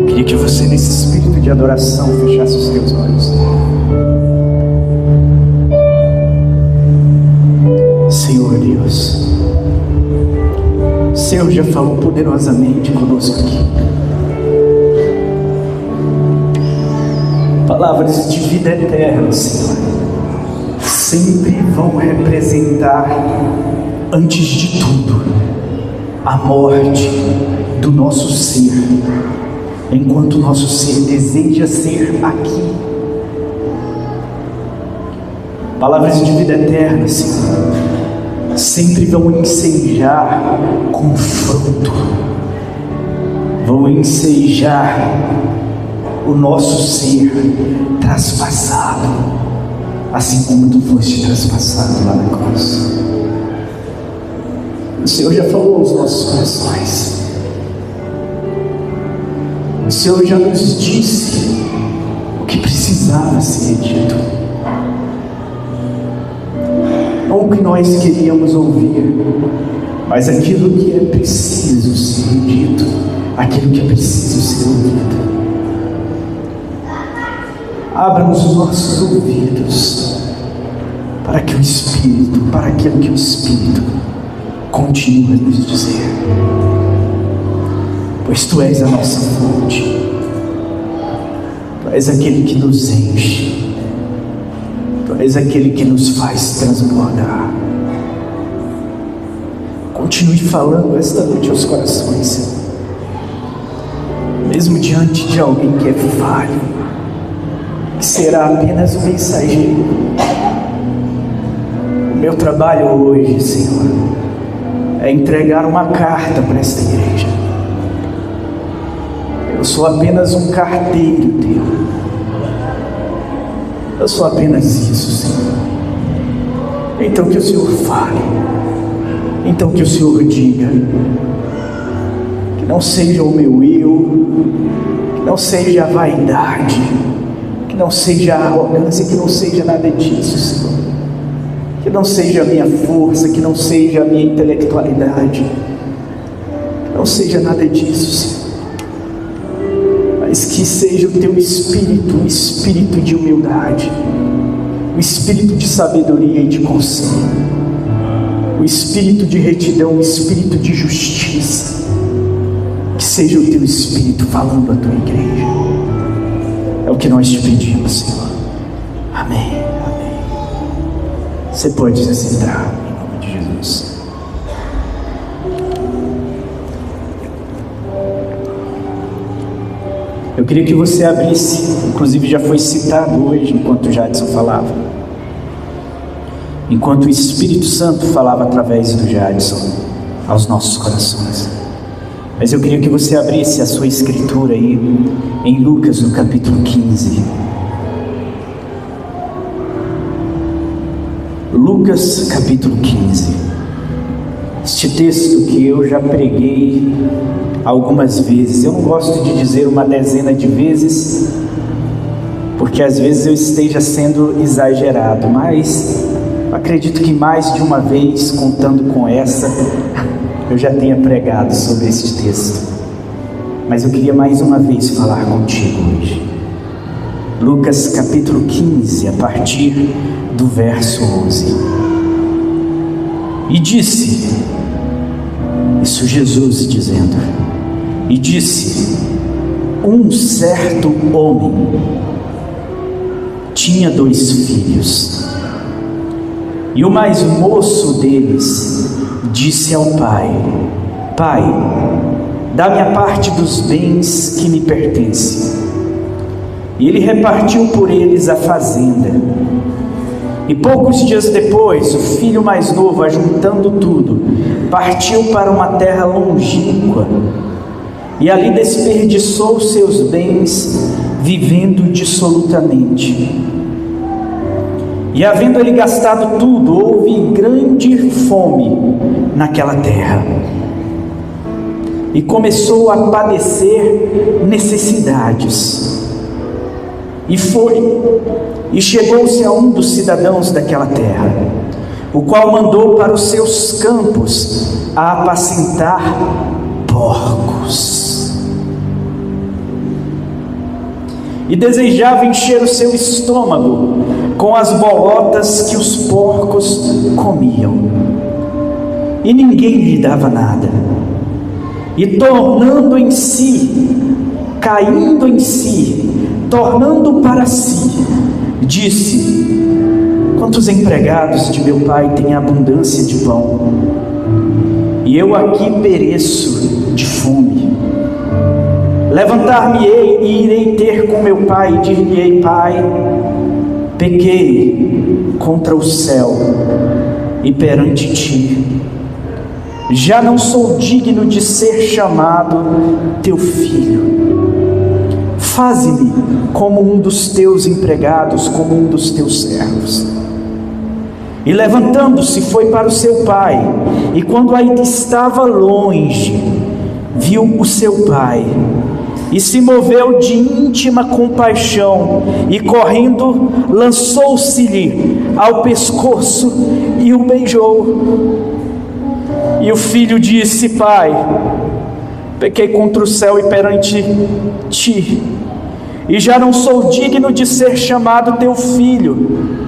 Queria que você, nesse espírito de adoração, fechasse os teus olhos. Senhor Deus, o Senhor já falou poderosamente conosco aqui. Palavras de vida eterna, Senhor, sempre vão representar, antes de tudo, a morte do nosso ser, enquanto o nosso ser deseja ser aqui. Palavras de vida eterna, Senhor, sempre vão ensejar confronto, vão ensejar o nosso ser traspassado, assim como tu foste traspassado lá na cruz. O Senhor já falou aos nossos corações. O Senhor já nos disse o que precisava ser dito, não o que nós queríamos ouvir, mas aquilo que é preciso ser dito, aquilo que é preciso ser ouvido. Abra-nos os nossos ouvidos para que o Espírito, para aquilo que o Espírito continue a nos dizer, pois Tu és a nossa fonte, Tu és aquele que nos enche, Tu és aquele que nos faz transbordar. Continue falando esta noite aos corações, Senhor, mesmo diante de alguém que é falho, que será apenas um mensageiro. O meu trabalho hoje, Senhor, é entregar uma carta para esta igreja. Eu sou apenas um carteiro Teu. Eu sou apenas isso, Senhor. Então que o Senhor fale, então que o Senhor diga, que não seja o meu eu, que não seja a vaidade, que não seja a arrogância, que não seja nada disso, Senhor. Que não seja a minha força, que não seja a minha intelectualidade, que não seja nada disso, Senhor. Mas que seja o Teu Espírito, um espírito de humildade, um espírito de sabedoria e de conselho, um espírito de retidão, um espírito de justiça. Que seja o Teu Espírito falando à Tua igreja. É o que nós te pedimos, Senhor. Amém. Amém. Você pode se sentar em nome de Jesus. Eu queria que você abrisse, inclusive já foi citado hoje enquanto o Jadson falava, enquanto o Espírito Santo falava através do Jadson aos nossos corações. Mas eu queria que você abrisse a sua escritura aí em Lucas, no capítulo 15. Lucas, capítulo 15. Este texto que eu já preguei algumas vezes. Eu não gosto de dizer uma dezena de vezes, porque às vezes eu esteja sendo exagerado, mas acredito que mais de uma vez, contando com essa, eu já tenha pregado sobre este texto. Mas eu queria mais uma vez falar contigo hoje. Lucas capítulo 15, a partir do verso 11. E disse, isso Jesus dizendo, e disse, um certo homem tinha 2 filhos, e o mais moço deles disse ao pai, Pai, dá-me a parte dos bens que me pertencem. E ele repartiu por eles a fazenda. E poucos dias depois, o filho mais novo, ajuntando tudo, partiu para uma terra longínqua, e ali desperdiçou seus bens, vivendo dissolutamente. E havendo ele gastado tudo, houve grande fome naquela terra, e começou a padecer necessidades. E foi, e chegou-se a um dos cidadãos daquela terra, o qual mandou para os seus campos a apacentar porcos. E desejava encher o seu estômago com as bolotas que os porcos comiam. E ninguém lhe dava nada. E tornando em si, caindo em si, tornando para si, disse: quantos empregados de meu pai têm abundância de pão, e eu aqui pereço de fome. Levantar-me-ei e irei ter com meu pai, e dir-lhe-ei: Pai, pequei contra o céu e perante ti, já não sou digno de ser chamado teu filho. Faze-me como um dos teus empregados, como um dos teus servos. E levantando-se foi para o seu pai, e quando ainda estava longe, viu o seu pai, e se moveu de íntima compaixão, e correndo lançou-se-lhe ao pescoço e o beijou. E o filho disse: Pai, pequei contra o céu e perante ti, e já não sou digno de ser chamado teu filho.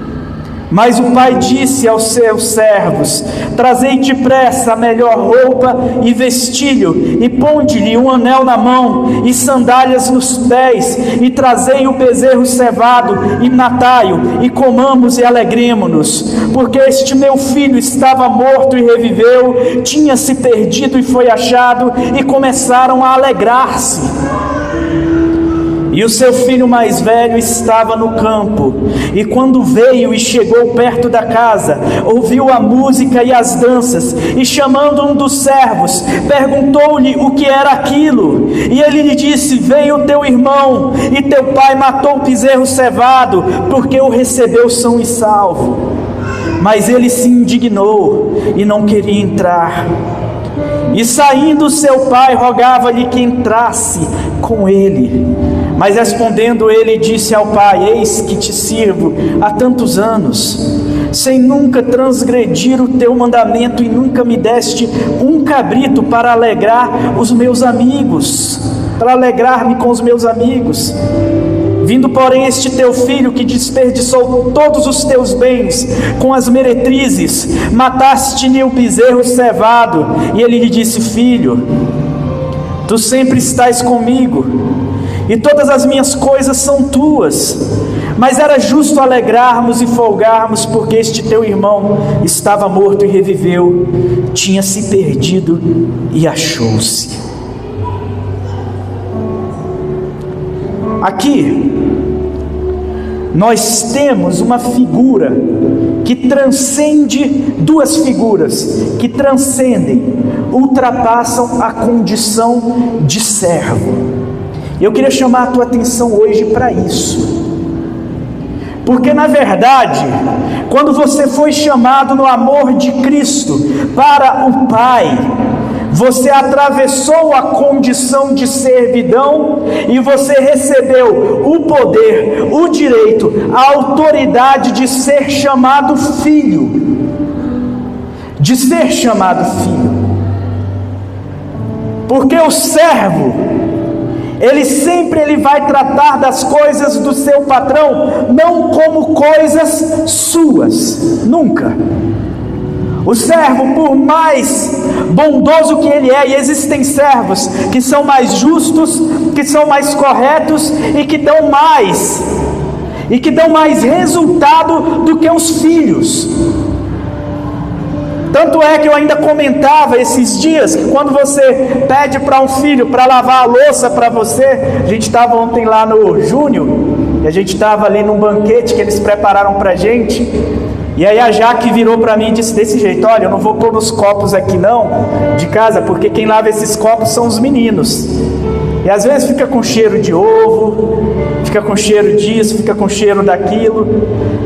Mas o pai disse aos seus servos: trazei depressa a melhor roupa e vestilho, e ponde-lhe um anel na mão e sandálias nos pés, e trazei o bezerro cevado e matai-o, e comamos e alegremo-nos, porque este meu filho estava morto e reviveu, tinha se perdido e foi achado, e começaram a alegrar-se. E o seu filho mais velho estava no campo, e quando veio e chegou perto da casa, ouviu a música e as danças, e chamando um dos servos, perguntou-lhe o que era aquilo. E ele lhe disse: veio teu irmão, e teu pai matou o bezerro cevado, porque o recebeu são e salvo. Mas ele se indignou e não queria entrar. E saindo seu pai, rogava-lhe que entrasse com ele. Mas respondendo ele, disse ao pai: eis que te sirvo há tantos anos, sem nunca transgredir o teu mandamento, e nunca me deste um cabrito para alegrar os meus amigos, para alegrar-me com os meus amigos. Vindo, porém, este teu filho, que desperdiçou todos os teus bens com as meretrizes, mataste-lhe o bezerro cevado. E ele lhe disse: filho, tu sempre estás comigo, e todas as minhas coisas são tuas, mas era justo alegrarmos e folgarmos, porque este teu irmão estava morto e reviveu, tinha se perdido e achou-se. Aqui nós temos uma figura que transcende, duas figuras que transcendem, ultrapassam a condição de servo. Eu queria chamar a tua atenção hoje para isso, porque na verdade, quando você foi chamado no amor de Cristo para o Pai, você atravessou a condição de servidão e você recebeu o poder, o direito, a autoridade de ser chamado filho, de ser chamado filho. Porque o servo, ele vai tratar das coisas do seu patrão não como coisas suas, nunca. O servo, por mais bondoso que ele é, e existem servos que são mais justos, que são mais corretos e que dão mais resultado do que os filhos. Tanto é que eu ainda comentava esses dias que quando você pede para um filho para lavar a louça para você, a gente estava ontem lá no Júnior, e a gente estava ali num banquete que eles prepararam para a gente, e aí a Jaque virou para mim e disse desse jeito: olha, eu não vou pôr nos copos aqui não, de casa, porque quem lava esses copos são os meninos, e às vezes fica com cheiro de ovo, fica com cheiro disso, fica com cheiro daquilo,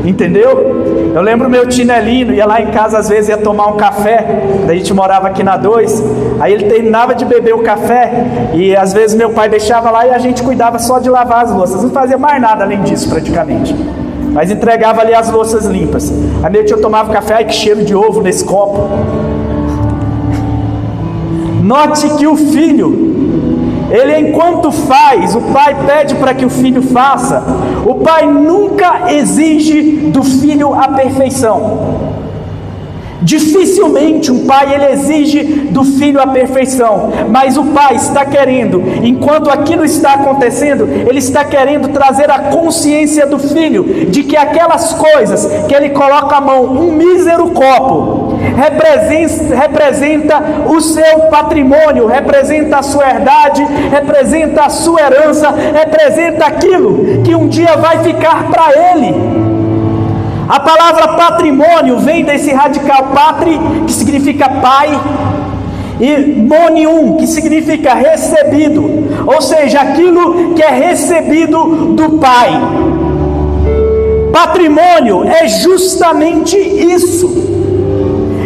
entendeu? Eu lembro meu tio Nelino, ia lá em casa às vezes, ia tomar um café, daí a gente morava aqui na 2, aí ele terminava de beber o café, e às vezes meu pai deixava lá e a gente cuidava só de lavar as louças, não fazia mais nada além disso praticamente, mas entregava ali as louças limpas. Aí meu tio tomava café, ai que cheiro de ovo nesse copo. Note que o filho, ele enquanto faz, o pai pede para que o filho faça, o pai nunca exige do filho a perfeição. Dificilmente um pai ele exige do filho a perfeição, mas o pai está querendo, enquanto aquilo está acontecendo, ele está querendo trazer a consciência do filho, de que aquelas coisas que ele coloca a mão, um mísero copo, representa o seu patrimônio, representa a sua herdade, representa a sua herança, representa aquilo que um dia vai ficar para ele. A palavra patrimônio vem desse radical patri, que significa pai, e monium, que significa recebido, ou seja, aquilo que é recebido do pai. Patrimônio é justamente isso.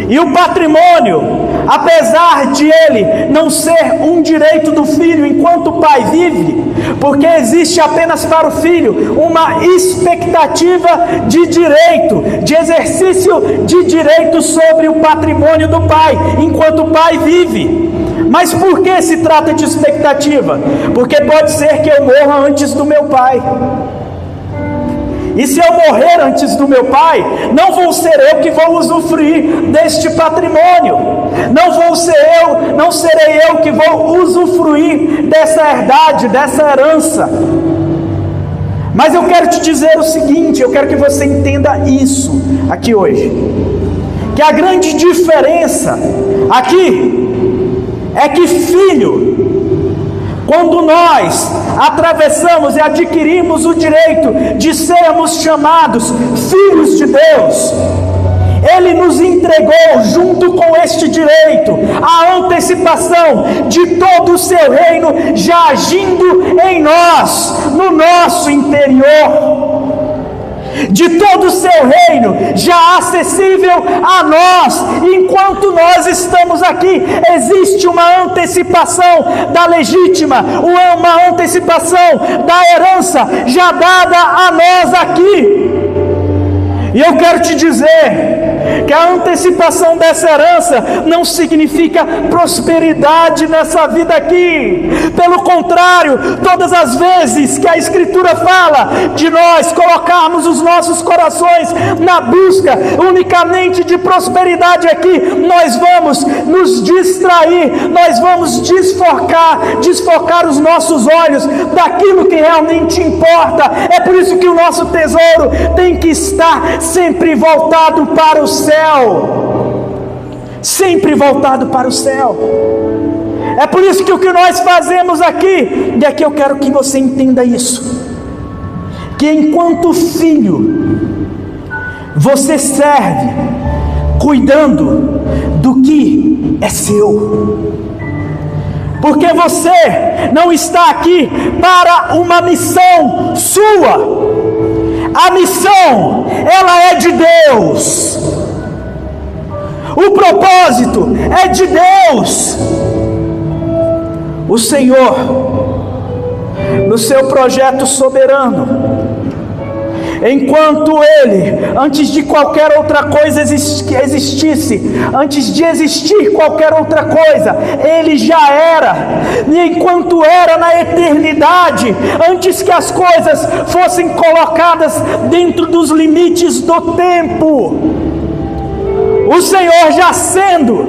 E o patrimônio, apesar de ele não ser um direito do filho enquanto o pai vive, porque existe apenas para o filho uma expectativa de direito, de exercício de direito sobre o patrimônio do pai, enquanto o pai vive. Mas por que se trata de expectativa? Porque pode ser que eu morra antes do meu pai. E se eu morrer antes do meu pai, não vou ser eu que vou usufruir deste patrimônio. Não serei eu que vou usufruir dessa herdade, dessa herança. Mas eu quero te dizer o seguinte, eu quero que você entenda isso aqui hoje. Que a grande diferença aqui é que filho, quando nós atravessamos e adquirimos o direito de sermos chamados filhos de Deus, Ele nos entregou junto com este direito a antecipação de todo o seu reino já agindo em nós, no nosso interior. De todo o seu reino já acessível a nós, enquanto nós estamos aqui, existe uma antecipação da legítima, uma antecipação da herança já dada a nós aqui. E eu quero te dizer que a antecipação dessa herança não significa prosperidade nessa vida aqui. Pelo contrário, todas as vezes que a Escritura fala de nós colocarmos os nossos corações na busca unicamente de prosperidade aqui, nós vamos nos distrair, nós vamos desfocar os nossos olhos daquilo que realmente importa. É por isso que o nosso tesouro tem que estar sempre voltado para o céu, sempre voltado para o céu. É por isso que o que nós fazemos aqui, e aqui eu quero que você entenda isso, que enquanto filho, você serve cuidando do que é seu, porque você não está aqui para uma missão sua. A missão, ela é de Deus. O propósito é de Deus. O Senhor, no seu projeto soberano, enquanto Ele, antes de qualquer outra coisa existisse, antes de existir qualquer outra coisa, Ele já era, e enquanto era na eternidade, antes que as coisas fossem colocadas dentro dos limites do tempo, o Senhor já sendo,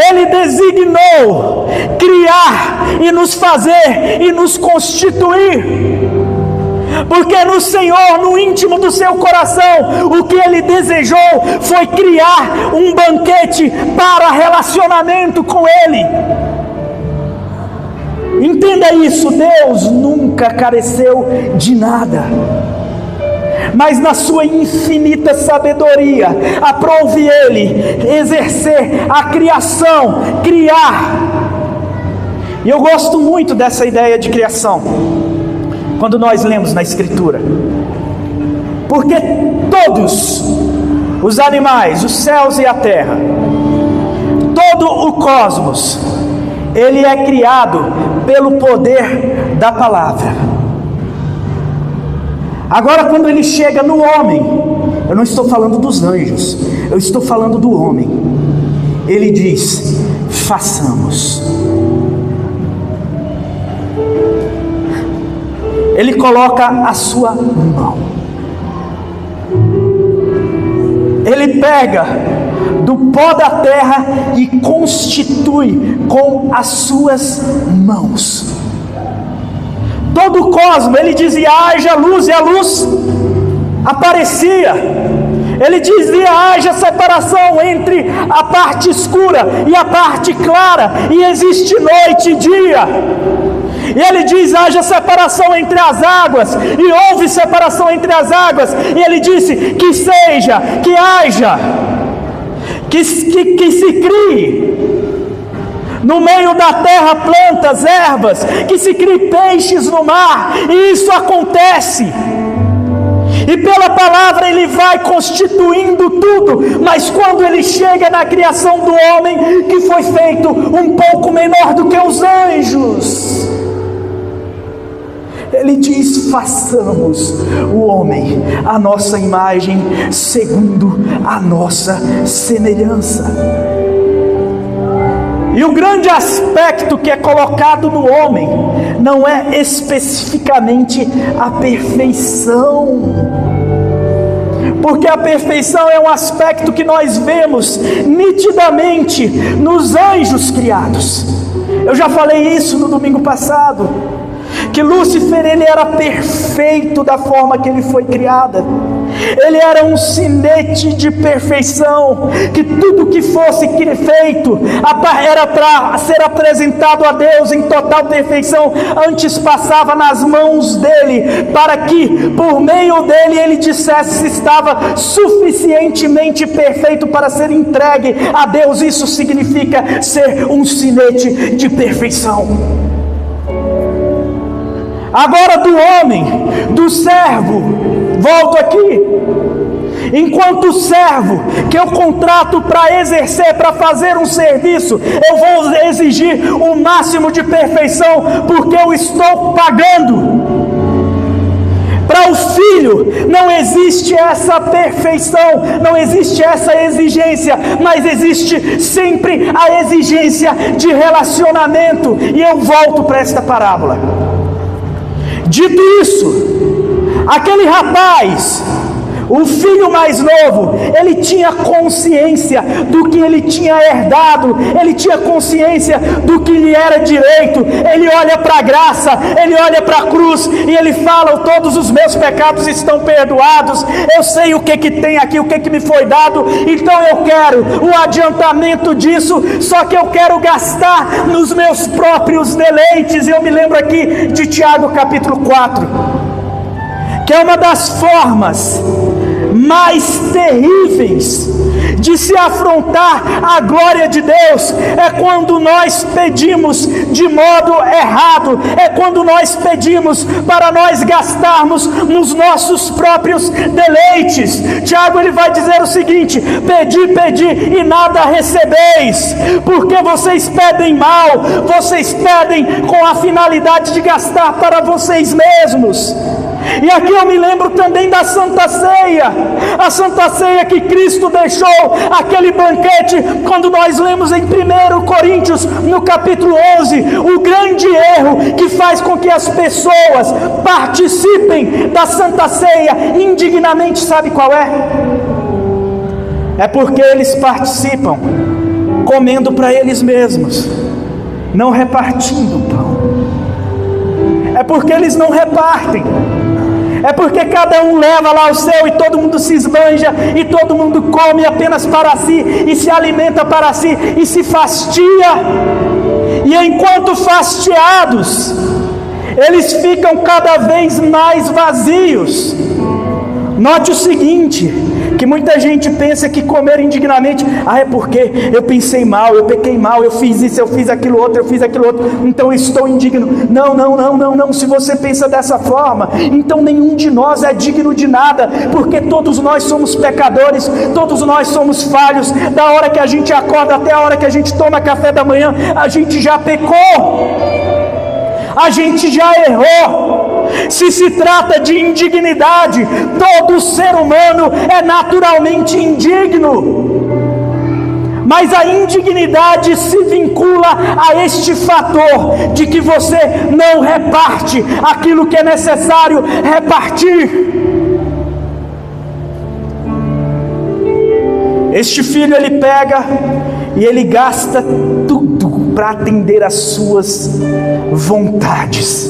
Ele designou criar e nos fazer e nos constituir. Porque no Senhor, no íntimo do seu coração, o que Ele desejou foi criar um banquete para relacionamento com Ele. Entenda isso, Deus nunca careceu de nada, mas na sua infinita sabedoria, aprove Ele exercer a criação, criar. E eu gosto muito dessa ideia de criação. Quando nós lemos na Escritura, Porque todos os animais, os céus e a terra, todo o cosmos, ele é criado pelo poder da palavra. Agora, quando ele chega no homem, eu não estou falando dos anjos, eu estou falando do homem. Ele diz: façamos. Ele coloca a sua mão. Ele pega do pó da terra e constitui com as suas mãos. Todo o cosmos, ele dizia: haja luz, e a luz aparecia. Ele dizia: haja separação entre a parte escura e a parte clara, e existe noite e dia. E ele diz: haja separação entre as águas, e houve separação entre as águas. E ele disse: que seja, que haja, que se crie no meio da terra plantas, ervas, que se crie peixes no mar. E isso acontece. E pela palavra ele vai constituindo tudo. Mas quando ele chega na criação do homem, que foi feito um pouco menor do que os anjos, ele diz: façamos o homem à nossa imagem, segundo a nossa semelhança. E o grande aspecto que é colocado no homem não é especificamente a perfeição, porque a perfeição é um aspecto que nós vemos nitidamente nos anjos criados. Eu já falei isso no domingo passado, que Lúcifer, ele era perfeito da forma que ele foi criado. Ele era um sinete de perfeição, que tudo que fosse feito era para ser apresentado a Deus em total perfeição. Antes passava nas mãos dele, para que por meio dele ele dissesse se estava suficientemente perfeito para ser entregue a Deus. Isso significa ser um sinete de perfeição. Agora, do homem, do servo, volto aqui. Enquanto servo que eu contrato para exercer, para fazer um serviço, eu vou exigir o máximo de perfeição, porque eu estou pagando. Para o filho não existe essa perfeição, não existe essa exigência, mas existe sempre a exigência de relacionamento. E eu volto para esta parábola. Dito isso, aquele rapaz, o filho mais novo, ele tinha consciência do que ele tinha herdado, ele tinha consciência do que lhe era direito. Ele olha para a graça, ele olha para a cruz e ele fala: todos os meus pecados estão perdoados, eu sei o que tem aqui, o que me foi dado, então eu quero o adiantamento disso, só que eu quero gastar nos meus próprios deleites. Eu me lembro aqui de Tiago capítulo 4, que é uma das formas mais terríveis de se afrontar a glória de Deus, é quando nós pedimos de modo errado, é quando nós pedimos para nós gastarmos nos nossos próprios deleites. Tiago, ele vai dizer o seguinte: pedi e nada recebeis, porque vocês pedem mal, vocês pedem com a finalidade de gastar para vocês mesmos. E aqui eu me lembro também da Santa Ceia, a Santa Ceia que Cristo deixou, aquele banquete, quando nós lemos em 1 Coríntios, no capítulo 11, o grande erro que faz com que as pessoas participem da Santa Ceia indignamente, sabe qual é? É porque eles participam comendo para eles mesmos, não repartindo o pão. É porque eles não repartem. É porque cada um leva lá o seu e todo mundo se esbanja e todo mundo come apenas para si e se alimenta para si e se fastia. E enquanto fastiados, eles ficam cada vez mais vazios. Note o seguinte, que muita gente pensa que comer indignamente, é porque eu pensei mal, eu pequei mal, eu fiz isso, eu fiz aquilo outro, então eu estou indigno. Não, se você pensa dessa forma, então nenhum de nós é digno de nada, porque todos nós somos pecadores, todos nós somos falhos, da hora que a gente acorda até a hora que a gente toma café da manhã, a gente já pecou, a gente já errou. Se trata de indignidade, todo ser humano é naturalmente indigno, mas a indignidade se vincula a este fator de que você não reparte aquilo que é necessário repartir. Este filho, ele pega e ele gasta tudo para atender às suas vontades.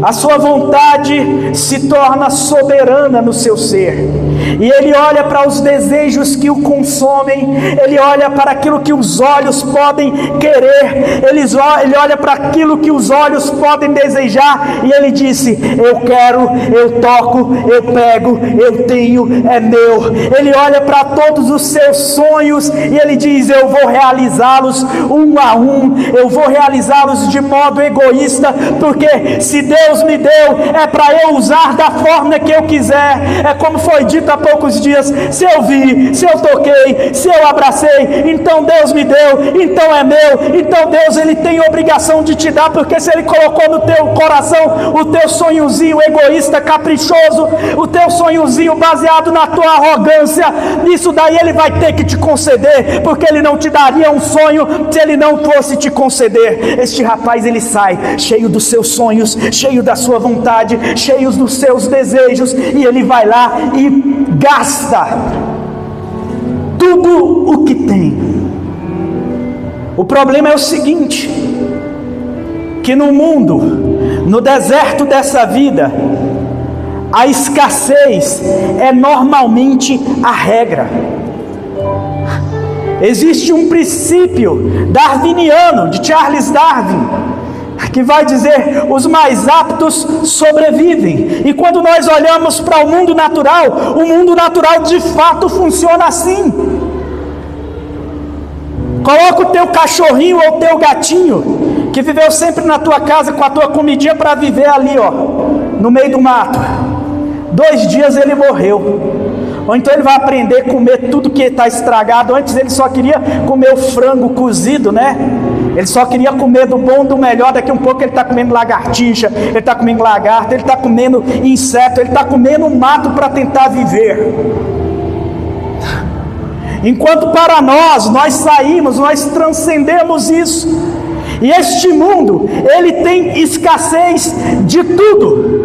A sua vontade se torna soberana no seu ser, e ele olha para os desejos que o consomem, ele olha para aquilo que os olhos podem querer, ele olha para aquilo que os olhos podem desejar, e ele disse: eu quero, eu toco, eu pego, eu tenho, é meu. Ele olha para todos os seus sonhos e ele diz: eu vou realizá-los um a um, eu vou realizá-los de modo egoísta, porque se Deus me deu, é para eu usar da forma que eu quiser. É como foi dito há poucos dias: se eu vi, se eu toquei, se eu abracei, então Deus me deu, então é meu. Então Deus, ele tem obrigação de te dar, porque se ele colocou no teu coração o teu sonhozinho egoísta, caprichoso, o teu sonhozinho baseado na tua arrogância, isso daí ele vai ter que te conceder, porque ele não te daria um sonho se ele não fosse te conceder. Este rapaz, ele sai cheio dos seus sonhos, cheio da sua vontade, cheios dos seus desejos, e ele vai lá e gasta tudo o que tem. O problema é o seguinte, que no mundo, no deserto dessa vida, a escassez é normalmente a regra. Existe um princípio darwiniano de Charles Darwin, que vai dizer: os mais aptos sobrevivem. E quando nós olhamos para o mundo natural de fato funciona assim. Coloca o teu cachorrinho ou o teu gatinho, que viveu sempre na tua casa com a tua comidinha, para viver ali, no meio do mato. 2 dias ele morreu. Ou então ele vai aprender a comer tudo que está estragado. Antes ele só queria comer o frango cozido, né? Ele só queria comer do bom, do melhor. Daqui um pouco ele está comendo lagartixa, ele está comendo lagarta, ele está comendo inseto, ele está comendo mato para tentar viver. Enquanto para nós saímos, nós transcendemos isso. E este mundo, ele tem escassez de tudo.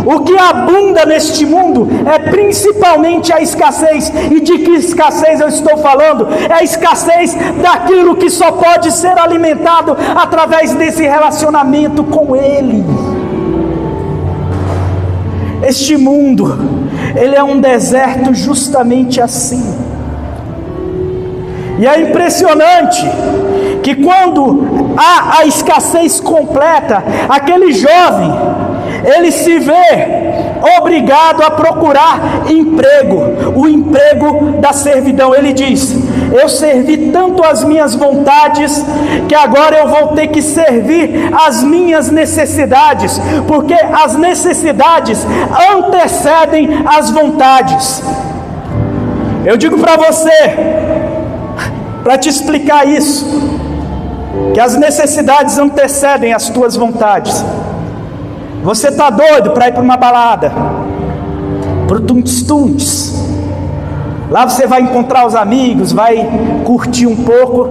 O que abunda neste mundo é principalmente a escassez. E de que escassez eu estou falando? É a escassez daquilo que só pode ser alimentado através desse relacionamento com Ele. Este mundo, ele é um deserto justamente assim. E é impressionante que quando há a escassez completa, aquele jovem, ele se vê obrigado a procurar emprego, o emprego da servidão. Ele diz: eu servi tanto as minhas vontades, que agora eu vou ter que servir as minhas necessidades, porque as necessidades antecedem as vontades. Eu digo para você, para te explicar isso, que as necessidades antecedem as tuas vontades. Você está doido para ir para uma balada, para o tuntes-tuntes. Lá você vai encontrar os amigos, vai curtir um pouco,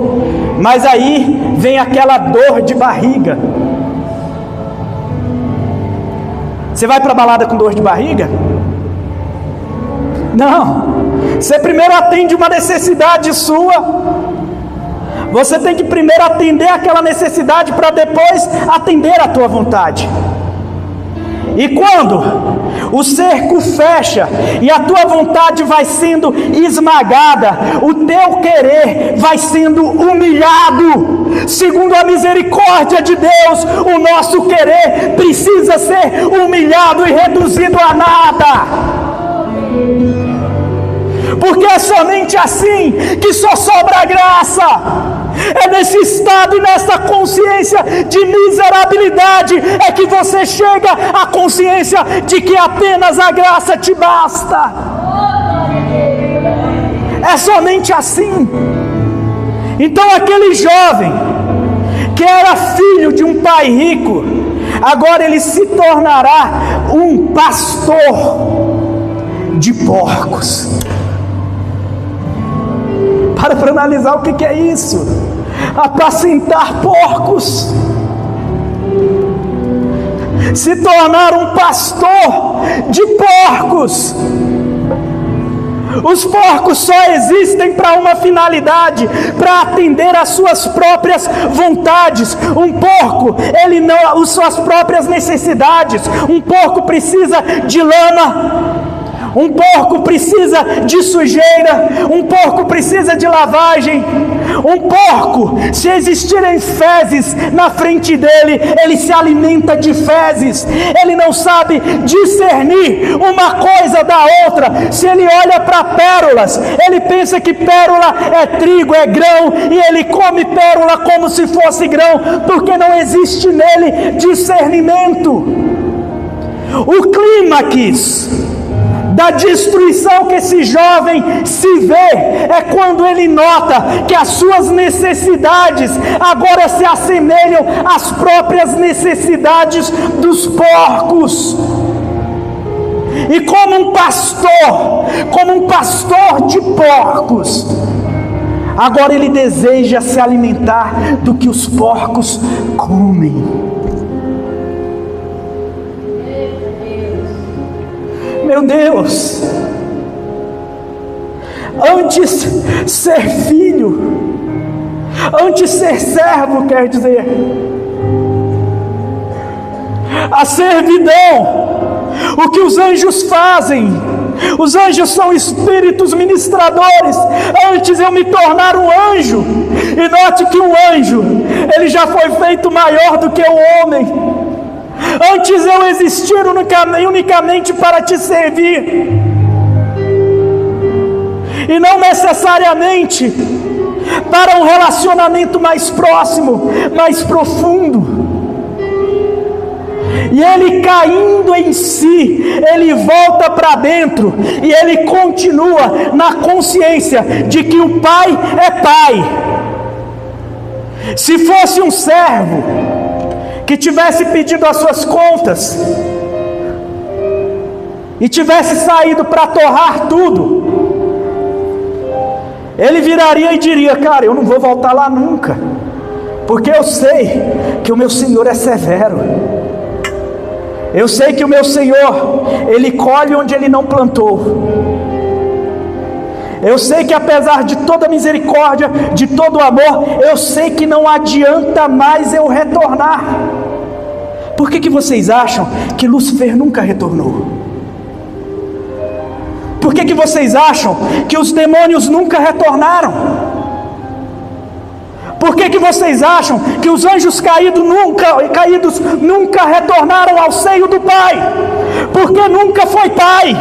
mas aí vem aquela dor de barriga. Você vai para a balada com dor de barriga? Não. Você primeiro atende uma necessidade sua. Você tem que primeiro atender aquela necessidade para depois atender a tua vontade. E quando o cerco fecha e a tua vontade vai sendo esmagada, o teu querer vai sendo humilhado. Segundo a misericórdia de Deus, o nosso querer precisa ser humilhado e reduzido a nada. Porque é somente assim que só sobra a graça. É nesse estado e nessa consciência de miserabilidade é que você chega à consciência de que apenas a graça te basta. É somente assim. Então aquele jovem que era filho de um pai rico, agora ele se tornará um pastor de porcos. Para analisar o que é isso: apacentar porcos, se tornar um pastor de porcos. Os porcos só existem para uma finalidade, para atender às suas próprias vontades. Um porco, ele não, as suas próprias necessidades. Um porco precisa de lama, um porco precisa de sujeira, um porco precisa de lavagem. Um porco, se existirem fezes na frente dele, ele se alimenta de fezes. Ele não sabe discernir uma coisa da outra. Se ele olha para pérolas, ele pensa que pérola é trigo, é grão, e ele come pérola como se fosse grão, porque não existe nele discernimento. O clímax da destruição que esse jovem se vê é quando ele nota que as suas necessidades agora se assemelham às próprias necessidades dos porcos. E como um pastor de porcos, agora ele deseja se alimentar do que os porcos comem. Meu Deus, antes ser filho, antes ser servo, quer dizer, a servidão, o que os anjos fazem. Os anjos são espíritos ministradores. Antes eu me tornar um anjo, e note que o anjo, ele já foi feito maior do que o homem. Antes eu existir unicamente para te servir, e não necessariamente para um relacionamento mais próximo, mais profundo. E ele, caindo em si, ele volta para dentro, e ele continua na consciência de que o pai é pai. Se fosse um servo que tivesse pedido as suas contas e tivesse saído para torrar tudo, ele viraria e diria: cara, eu não vou voltar lá nunca, porque eu sei que o meu Senhor é severo. Eu sei que o meu Senhor, Ele colhe onde Ele não plantou. Eu sei que apesar de toda a misericórdia, de todo o amor, eu sei que não adianta mais eu retornar. Por que vocês acham que Lúcifer nunca retornou? Por que vocês acham que os demônios nunca retornaram? Por que vocês acham que os anjos caídos nunca retornaram ao seio do Pai? Porque nunca foi Pai.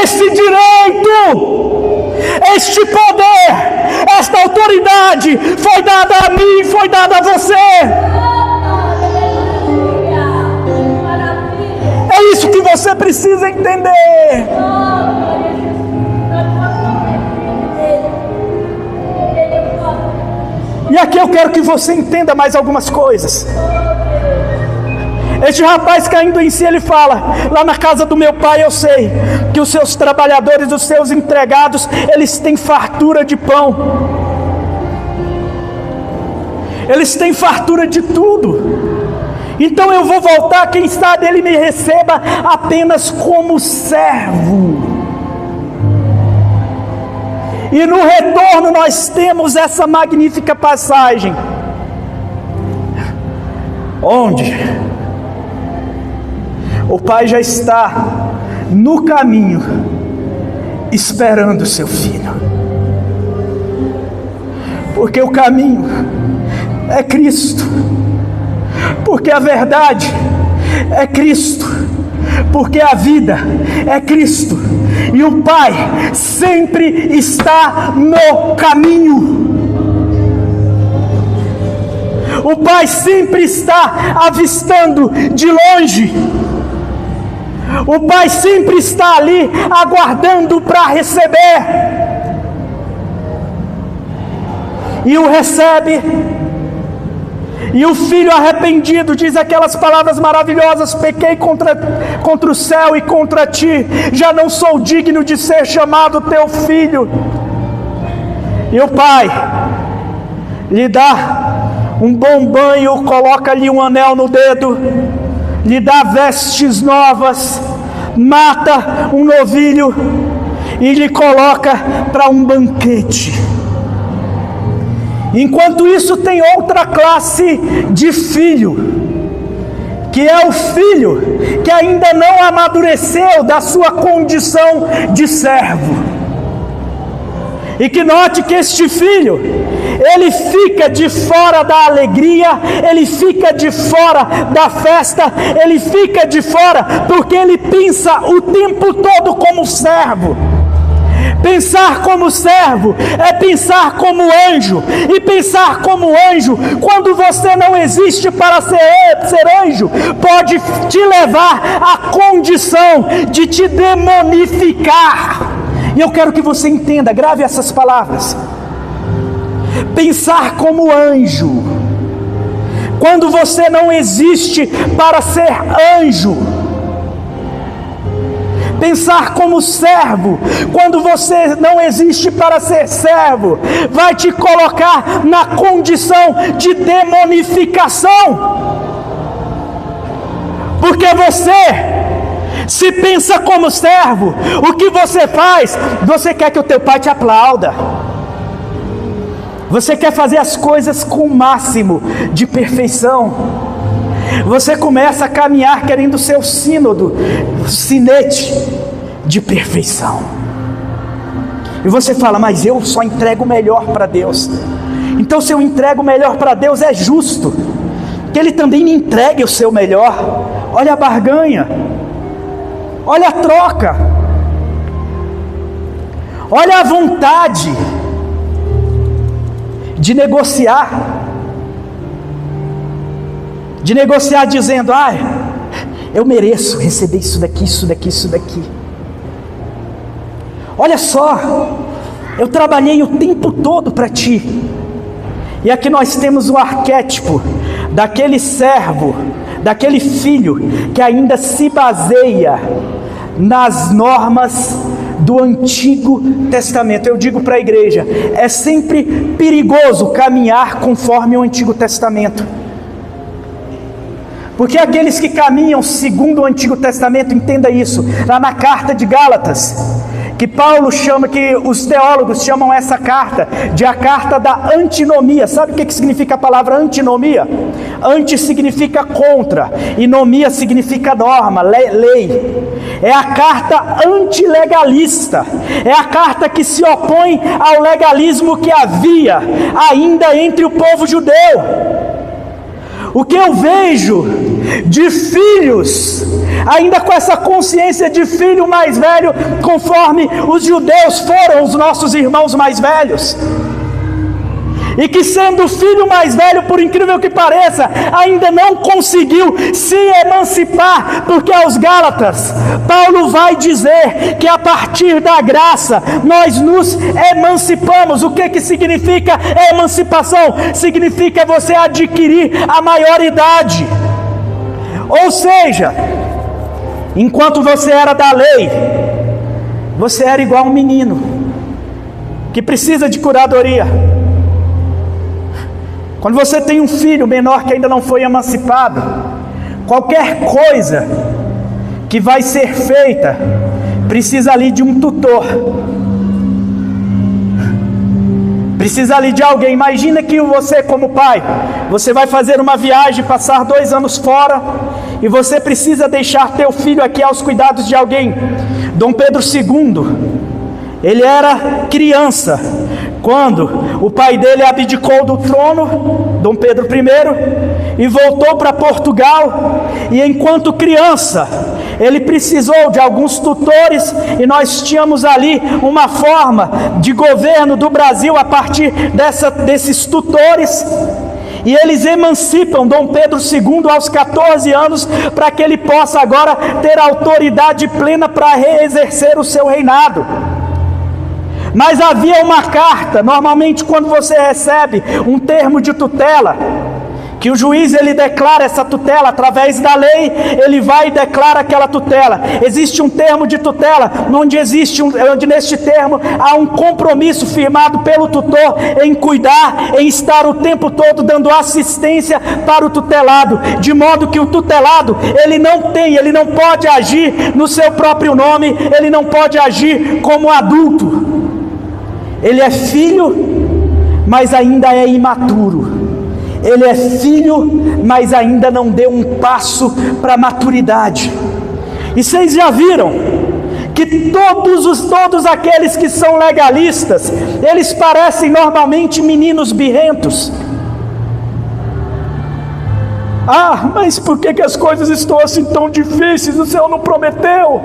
Esse direito, este poder, esta autoridade foi dada a mim, foi dada a você. É isso que você precisa entender. E aqui eu quero que você entenda mais algumas coisas. Este rapaz, caindo em si, ele fala: lá na casa do meu pai eu sei que os seus trabalhadores, os seus empregados, eles têm fartura de pão, eles têm fartura de tudo. Então eu vou voltar, quem sabe ele me receba apenas como servo. E no retorno nós temos essa magnífica passagem, onde o pai já está no caminho, esperando o seu filho. Porque o caminho é Cristo. Porque a verdade é Cristo. porque a vida é Cristo, e o Pai sempre está no caminho. O Pai sempre está avistando de longe. O Pai sempre está ali aguardando para receber. E o recebe. E o filho arrependido diz aquelas palavras maravilhosas: pequei contra o céu e contra ti, já não sou digno de ser chamado teu filho. E o pai lhe dá um bom banho, coloca-lhe um anel no dedo, lhe dá vestes novas, mata um novilho e lhe coloca para um banquete. Enquanto isso, tem outra classe de filho, que é o filho que ainda não amadureceu da sua condição de servo. E que note que este filho, ele fica de fora da alegria, ele fica de fora da festa, ele fica de fora porque ele pensa o tempo todo como servo. Pensar como servo é pensar como anjo, e pensar como anjo, quando você não existe para ser anjo, pode te levar à condição de te demonificar. E eu quero que você entenda, grave essas palavras. Pensar como anjo, quando você não existe para ser anjo. Pensar como servo, quando você não existe para ser servo, vai te colocar na condição de demonificação. Porque você, se pensa como servo, o que você faz? Você quer que o teu pai te aplauda. Você quer fazer as coisas com o máximo de perfeição. Você começa a caminhar querendo ser o sinete de perfeição. E você fala: mas eu só entrego o melhor para Deus. Então, se eu entrego o melhor para Deus, é justo que Ele também me entregue o seu melhor. Olha a barganha, olha a troca, olha a vontade de negociar. Dizendo: eu mereço receber isso daqui, isso daqui, isso daqui. Olha só, eu trabalhei o tempo todo para ti. E aqui nós temos o arquétipo daquele servo, daquele filho que ainda se baseia nas normas do Antigo Testamento. Eu digo para a igreja, é sempre perigoso caminhar conforme o Antigo Testamento. Porque aqueles que caminham segundo o Antigo Testamento, entenda isso, lá na carta de Gálatas, que Paulo chama, que os teólogos chamam essa carta de a carta da antinomia. Sabe o que significa a palavra antinomia? Anti significa contra, e nomia significa norma, lei. É a carta antilegalista, é a carta que se opõe ao legalismo que havia ainda entre o povo judeu. O que eu vejo de filhos, ainda com essa consciência de filho mais velho, conforme os judeus foram os nossos irmãos mais velhos, e que sendo filho mais velho, por incrível que pareça, ainda não conseguiu se emancipar, porque aos Gálatas, Paulo vai dizer que a partir da graça, nós nos emancipamos. O que significa emancipação? Significa você adquirir a maioridade. Ou seja, enquanto você era da lei, você era igual um menino, que precisa de curadoria. Quando você tem um filho menor que ainda não foi emancipado, qualquer coisa que vai ser feita, precisa ali de um tutor, precisa ali de alguém. Imagina que você, como pai, você vai fazer uma viagem, passar 2 anos fora, e você precisa deixar teu filho aqui aos cuidados de alguém. Dom Pedro II, ele era criança quando o pai dele abdicou do trono, Dom Pedro I, e voltou para Portugal. E enquanto criança, ele precisou de alguns tutores, e nós tínhamos ali uma forma de governo do Brasil a partir desses tutores, e eles emancipam Dom Pedro II aos 14 anos, para que ele possa agora ter autoridade plena para reexercer o seu reinado. Mas havia uma carta, normalmente quando você recebe um termo de tutela, que o juiz ele declara essa tutela através da lei, ele vai e declara aquela tutela. Existe um termo de tutela, onde neste termo há um compromisso firmado pelo tutor em cuidar, em estar o tempo todo dando assistência para o tutelado, de modo que o tutelado ele não pode agir no seu próprio nome, ele não pode agir como adulto. Ele é filho, mas ainda é imaturo. Ele é filho, mas ainda não deu um passo para a maturidade. E vocês já viram que todos aqueles que são legalistas, eles parecem normalmente meninos birrentos. Mas por que as coisas estão assim tão difíceis? O Senhor não prometeu?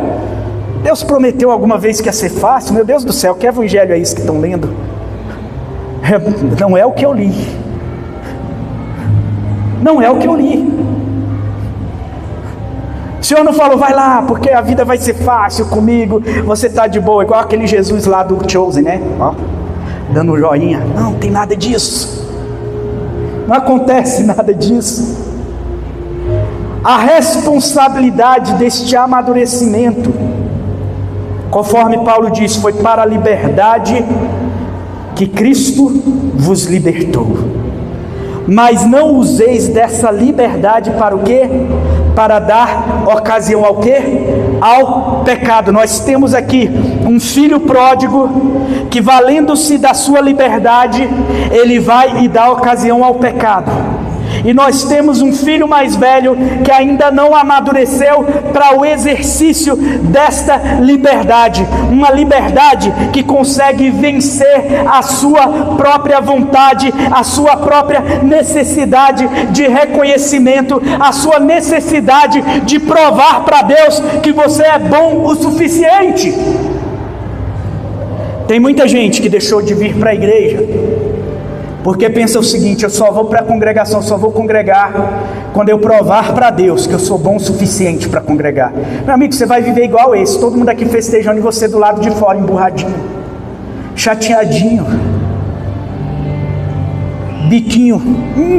Deus prometeu alguma vez que ia ser fácil? Meu Deus do céu, que evangelho é isso que estão lendo? Não é o que eu li. Não é o que eu li. O Senhor não falou, vai lá, porque a vida vai ser fácil comigo, você está de boa, igual aquele Jesus lá do Chosen, né? Ó, dando um joinha. Não tem nada disso. Não acontece nada disso. A responsabilidade deste amadurecimento, conforme Paulo diz, foi para a liberdade que Cristo vos libertou. Mas não useis dessa liberdade para o quê? Para dar ocasião ao quê? Ao pecado. Nós temos aqui um filho pródigo que, valendo-se da sua liberdade, ele vai e dá ocasião ao pecado. E nós temos um filho mais velho que ainda não amadureceu para o exercício desta liberdade. Uma liberdade que consegue vencer a sua própria vontade, a sua própria necessidade de reconhecimento, a sua necessidade de provar para Deus que você é bom o suficiente. Tem muita gente que deixou de vir para a igreja porque pensa o seguinte: eu só vou para a congregação, só vou congregar quando eu provar para Deus que eu sou bom o suficiente para congregar. Meu amigo, você vai viver igual esse, todo mundo aqui festejando e você do lado de fora, emburradinho, chateadinho, biquinho.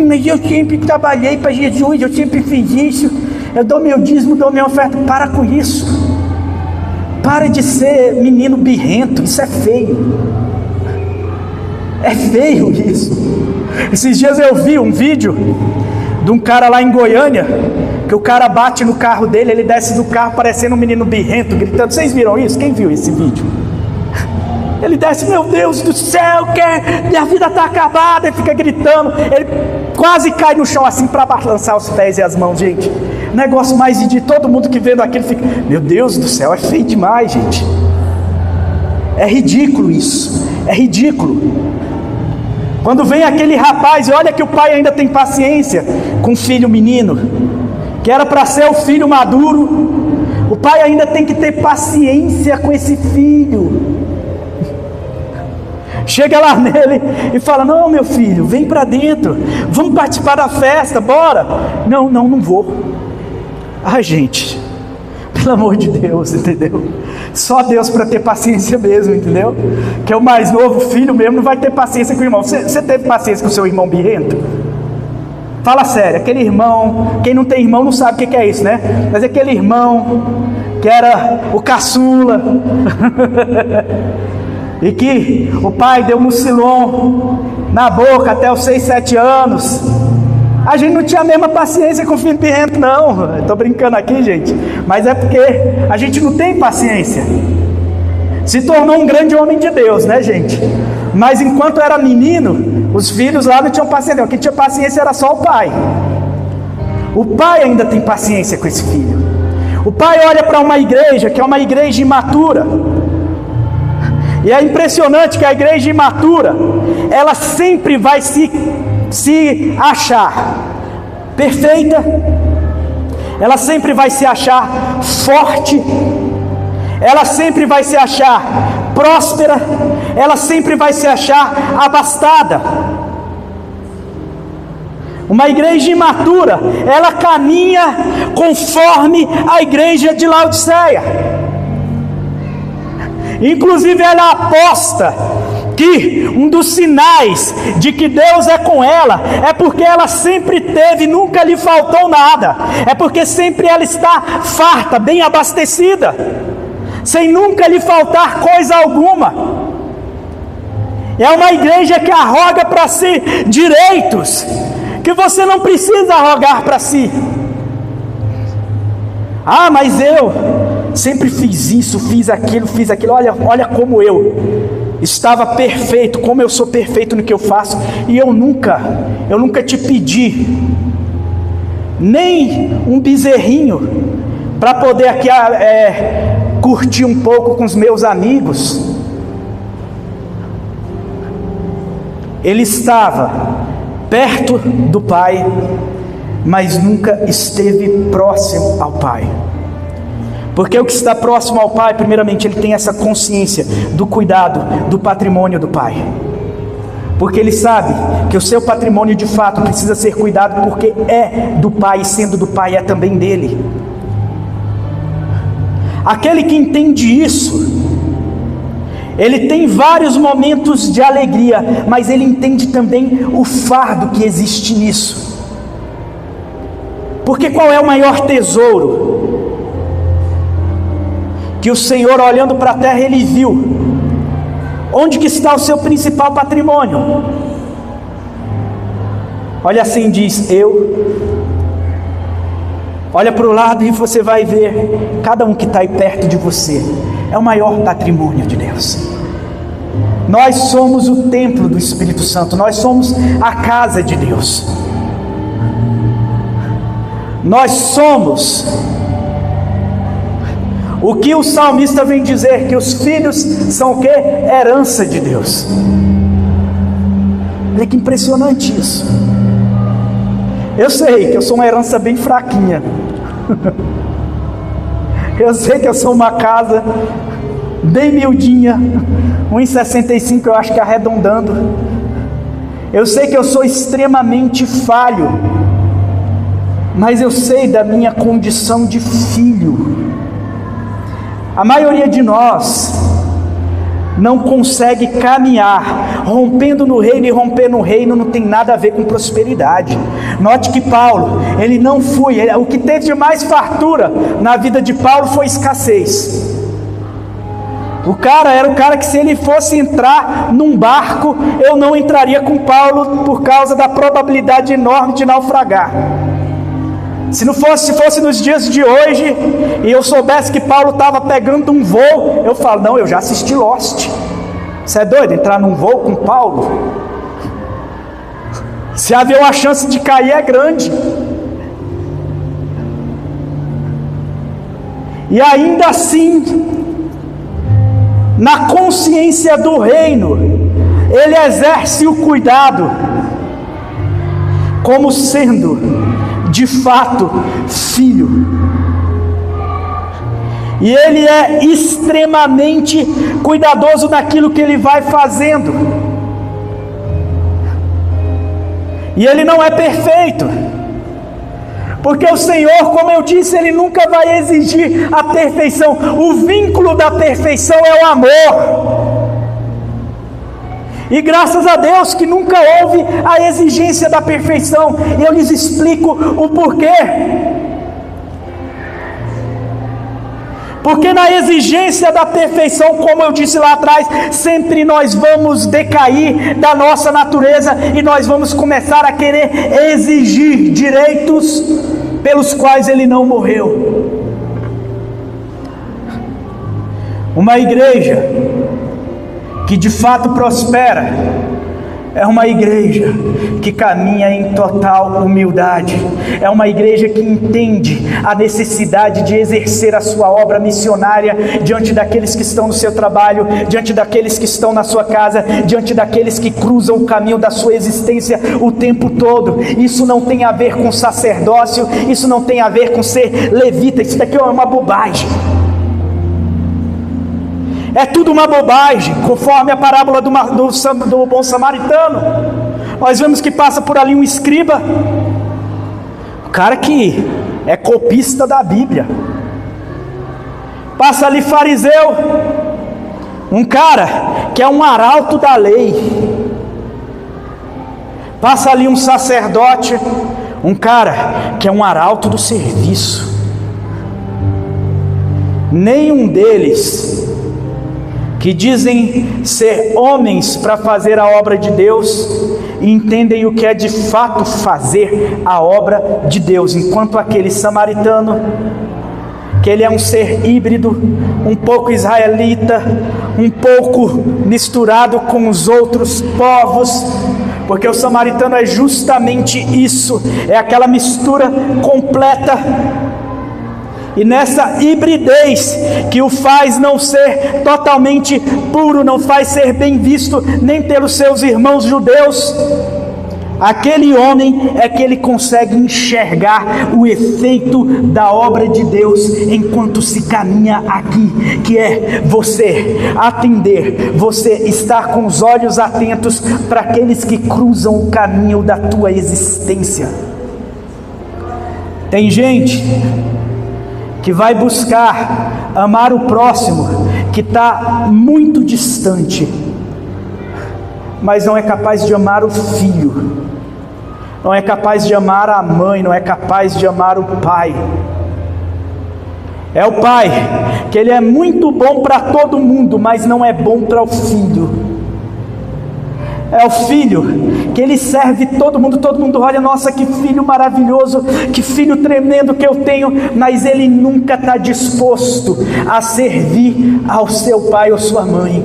Mas eu sempre trabalhei para Jesus, eu sempre fiz isso, eu dou meu dízimo, dou minha oferta. Para com isso. Para de ser menino birrento, isso é feio. É feio isso. Esses dias eu vi um vídeo de um cara lá em Goiânia, que o cara bate no carro dele, ele desce do carro parecendo um menino birrento, gritando. Vocês viram isso? Quem viu esse vídeo? Ele desce, meu Deus do céu, minha vida está acabada, ele fica gritando, ele quase cai no chão assim para balançar os pés e as mãos, gente. Negócio mais de todo mundo que vendo aquilo fica, meu Deus do céu, é feio demais, gente. É ridículo isso, é ridículo. Quando vem aquele rapaz, e olha que o pai ainda tem paciência com o filho menino, que era para ser o filho maduro, o pai ainda tem que ter paciência com esse filho. Chega lá nele e fala: não, meu filho, vem para dentro, vamos participar da festa, bora. Não vou. Gente, pelo amor de Deus, entendeu? Só Deus para ter paciência mesmo, entendeu? Que é o mais novo, filho mesmo, não vai ter paciência com o irmão. Você teve paciência com o seu irmão birrento? Fala sério, aquele irmão, quem não tem irmão não sabe o que é isso, né? Mas aquele irmão que era o caçula e que o pai deu mucilon na boca até os 6, 7 anos. A gente não tinha a mesma paciência com o filho birrento, não. Estou brincando aqui, gente. Mas é porque a gente não tem paciência. Se tornou um grande homem de Deus, né, gente? Mas enquanto era menino, os filhos lá não tinham paciência. Quem tinha paciência era só o pai. O pai ainda tem paciência com esse filho. O pai olha para uma igreja que é uma igreja imatura. E é impressionante que a igreja imatura, ela sempre vai se achar perfeita, ela sempre vai se achar forte, ela sempre vai se achar próspera, ela sempre vai se achar abastada. Uma igreja imatura, ela caminha conforme a igreja de Laodiceia. Inclusive ela aposta que um dos sinais de que Deus é com ela é porque ela sempre teve, nunca lhe faltou nada, é porque sempre ela está farta, bem abastecida, sem nunca lhe faltar coisa alguma. É uma igreja que arroga para si direitos que você não precisa arrogar para si. Ah, mas eu sempre fiz isso, fiz aquilo, olha como eu estava perfeito, como eu sou perfeito no que eu faço, e eu nunca te pedi nem um bezerrinho para poder aqui curtir um pouco com os meus amigos. Ele estava perto do Pai, mas nunca esteve próximo ao Pai. Porque o que está próximo ao Pai, primeiramente, ele tem essa consciência do cuidado do patrimônio do Pai. Porque ele sabe que o seu patrimônio de fato precisa ser cuidado, porque é do Pai, e sendo do Pai é também dele. Aquele que entende isso, ele tem vários momentos de alegria, mas ele entende também o fardo que existe nisso. Porque qual é o maior tesouro? Que o Senhor, olhando para a terra, ele viu onde que está o seu principal patrimônio. Olha assim, diz: olha para o lado e você vai ver cada um que está aí perto de você. É o maior patrimônio de Deus. Nós somos o templo do Espírito Santo, nós somos a casa de Deus. Nós somos o que o salmista vem dizer, que os filhos são o que? Herança de Deus. Olha que impressionante isso. Eu sei que eu sou uma herança bem fraquinha. Eu sei que eu sou uma casa bem miudinha, 1,65 eu acho que arredondando. Eu sei que eu sou extremamente falho, mas eu sei da minha condição de filho. A maioria de nós não consegue caminhar rompendo no reino, e romper no reino não tem nada a ver com prosperidade. Note que Paulo, ele não foi, o que teve de mais fartura na vida de Paulo foi escassez. O cara era o cara que, se ele fosse entrar num barco, eu não entraria com Paulo por causa da probabilidade enorme de naufragar. Se fosse nos dias de hoje, e eu soubesse que Paulo estava pegando um voo, eu falo: não, eu já assisti Lost. Você é doido entrar num voo com Paulo? Se haver uma chance de cair é grande. E ainda assim, na consciência do reino, ele exerce o cuidado, como sendo de fato filho. E ele é extremamente cuidadoso naquilo que ele vai fazendo. E ele não é perfeito, porque o Senhor, como eu disse, ele nunca vai exigir a perfeição. O vínculo da perfeição é o amor. E graças a Deus que nunca houve a exigência da perfeição. E eu lhes explico o porquê. Porque na exigência da perfeição, como eu disse lá atrás, sempre nós vamos decair da nossa natureza, e nós vamos começar a querer exigir direitos pelos quais ele não morreu. Uma igreja que de fato prospera É uma igreja que caminha em total humildade. É uma igreja que entende a necessidade de exercer a sua obra missionária diante daqueles que estão no seu trabalho, diante daqueles que estão na sua casa, diante daqueles que cruzam o caminho da sua existência o tempo todo. Isso não tem a ver com sacerdócio, isso não tem a ver com ser levita, isso daqui é uma bobagem. É tudo uma bobagem, conforme a parábola do bom samaritano. Nós vemos que passa por ali um escriba, o cara que é copista da Bíblia. Passa ali fariseu, um cara que é um arauto da lei. Passa ali um sacerdote, um cara que é um arauto do serviço. Nenhum deles, que dizem ser homens para fazer a obra de Deus, entendem o que é de fato fazer a obra de Deus, enquanto aquele samaritano, que ele é um ser híbrido, um pouco israelita, um pouco misturado com os outros povos, porque o samaritano é justamente isso, é aquela mistura completa. E nessa hibridez que o faz não ser totalmente puro, não faz ser bem visto nem pelos seus irmãos judeus, aquele homem é que ele consegue enxergar o efeito da obra de Deus enquanto se caminha aqui, que é você atender, você estar com os olhos atentos para aqueles que cruzam o caminho da tua existência. Tem gente que vai buscar amar o próximo, que está muito distante, mas não é capaz de amar o filho, não é capaz de amar a mãe, não é capaz de amar o pai. É o pai, que ele é muito bom para todo mundo, mas não é bom para o filho. É o filho, que ele serve todo mundo olha, nossa, que filho maravilhoso, que filho tremendo que eu tenho, mas ele nunca está disposto a servir ao seu pai ou sua mãe.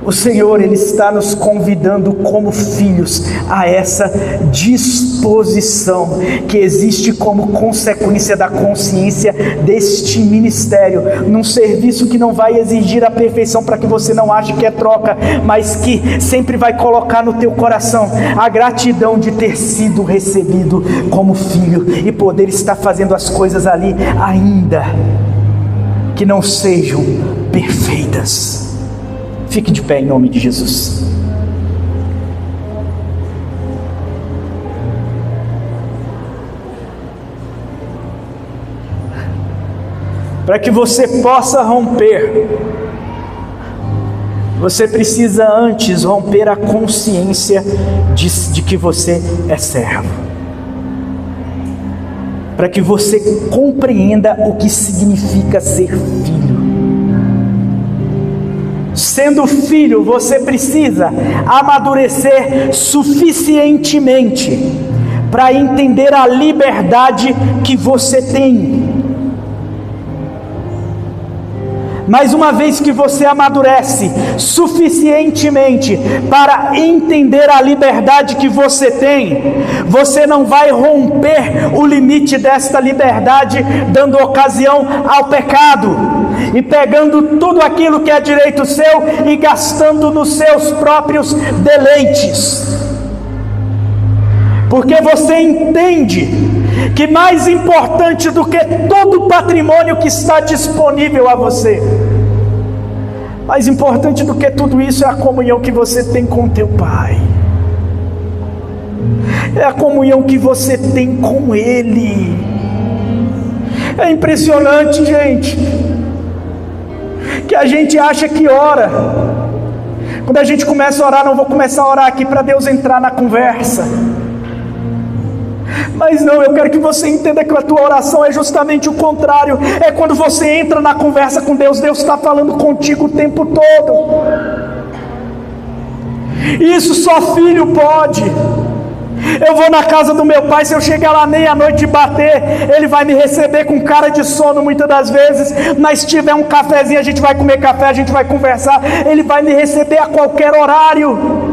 O Senhor, Ele está nos convidando como filhos a essa disposição que existe como consequência da consciência deste ministério, num serviço que não vai exigir a perfeição para que você não ache que é troca, mas que sempre vai colocar no teu coração a gratidão de ter sido recebido como filho e poder estar fazendo as coisas ali, ainda que não sejam perfeitas. Fique de pé em nome de Jesus. Para que você possa romper, você precisa antes romper a consciência de que você é servo. Para que você compreenda o que significa ser filho. Sendo filho, você precisa amadurecer suficientemente para entender a liberdade que você tem. Mas uma vez que você amadurece suficientemente para entender a liberdade que você tem, você não vai romper o limite desta liberdade, dando ocasião ao pecado, e pegando tudo aquilo que é direito seu e gastando nos seus próprios deleites. Porque você entende que mais importante do que todo o patrimônio que está disponível a você, mais importante do que tudo isso é a comunhão que você tem com teu Pai, é a comunhão que você tem com Ele. É impressionante, gente, que a gente acha que ora. Quando a gente começa a orar, não vou começar a orar aqui para Deus entrar na conversa. Mas não, eu quero que você entenda que a tua oração é justamente o contrário. É quando você entra na conversa com Deus, Deus está falando contigo o tempo todo. Isso só filho pode. Eu vou na casa do meu pai, se eu chegar lá meia-noite e bater, ele vai me receber com cara de sono muitas das vezes, mas se tiver um cafezinho, a gente vai comer café, a gente vai conversar, ele vai me receber a qualquer horário.